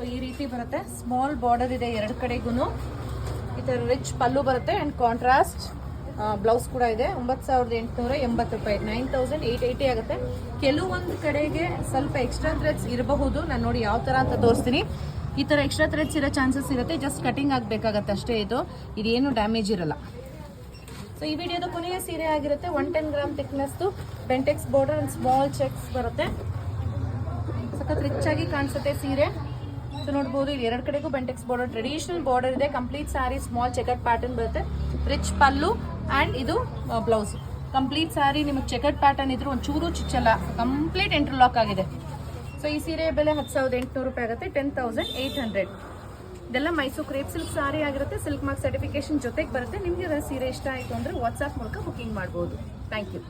So ಈ ರೀತಿ ಬರುತ್ತೆ, ಸ್ಮಾಲ್ ಬಾರ್ಡರ್ ಇದೆ ಎರಡು ಕಡೆಗೂ. ಈ ಥರ ರಿಚ್ ಪಲ್ಲು ಬರುತ್ತೆ ಆ್ಯಂಡ್ ಕಾಂಟ್ರಾಸ್ಟ್ ಬ್ಲೌಸ್ ಕೂಡ ಇದೆ. 9880 ರೂಪಾಯಿ, 9880 ಆಗುತ್ತೆ. ಕೆಲವೊಂದು ಕಡೆಗೆ ಸ್ವಲ್ಪ ಎಕ್ಸ್ಟ್ರಾ ಥ್ರೆಡ್ಸ್ ಇರಬಹುದು, ನಾನು ನೋಡಿ ಯಾವ ಥರ ಅಂತ ತೋರಿಸ್ತೀನಿ. ಈ ಥರ ಎಕ್ಸ್ಟ್ರಾ ಥ್ರೆಡ್ಸ್ ಇರೋ ಚಾನ್ಸಸ್ ಇರುತ್ತೆ, ಜಸ್ಟ್ ಕಟಿಂಗ್ ಆಗಬೇಕಾಗತ್ತೆ ಅಷ್ಟೇ. ಇದೇನು ಡ್ಯಾಮೇಜ್ ಇರಲ್ಲ. ಸೊ ಈ ವಿಡಿಯೋದ ಕೊನೆಯ ಸೀರೆ ಆಗಿರುತ್ತೆ. 110 ಗ್ರಾಮ್ ಥಿಕ್ನೆಸ್ದು Bentex border and small checks ಬರುತ್ತೆ. ಸಖತ್ ರಿಚ್ ಆಗಿ ಕಾಣಿಸುತ್ತೆ ಸೀರೆ. ಸೊ ನೋಡ್ಬೋದು, ಇಲ್ಲಿ ಎರಡು ಕಡೆಗೂ ಬೆಂಟೆಕ್ಸ್ ಬಾರ್ಡರ್, ಟ್ರೆಡಿಷನಲ್ ಬಾರ್ಡರ್ ಇದೆ. Complete sari small chequered pattern ಬರುತ್ತೆ. ರಿಚ್ ಪಲ್ಲು ಆ್ಯಂಡ್ ಇದು ಬ್ಲೌಸ್. ಕಂಪ್ಲೀಟ್ ಸ್ಯಾರಿ ನಿಮಗೆ ಚೆಕರ್ಡ್ ಪ್ಯಾಟರ್ನ್ ಇದ್ರೂ ಒಂಚೂರು ಚಿಚ್ಚಲ್ಲ, ಕಂಪ್ಲೀಟ್ ಇಂಟರ್ಲಾಕ್ ಆಗಿದೆ. ಸೊ ಈ ಸೀರೆ ಬೆಲೆ 10,800 ರೂಪಾಯಿ ಆಗುತ್ತೆ, 10,800. ಇದೆಲ್ಲ ಮೈಸೂರು ಕ್ರೇಪ್ ಸಿಲ್ಕ್ ಸಾರಿ ಆಗಿರುತ್ತೆ. ಸಿಲ್ಕ್ ಮಾರ್ಕ್ ಸರ್ಟಿಫಿಕೇಶನ್ ಜೊತೆಗೆ ಬರುತ್ತೆ. ನಿಮಗೆ ಅದರ ಸೀರೆ ಇಷ್ಟ ಆಯಿತು ಅಂದರೆ ವಾಟ್ಸಾಪ್ ಮೂಲಕ ಬುಕಿಂಗ್ ಮಾಡ್ಬೋದು. Thank you.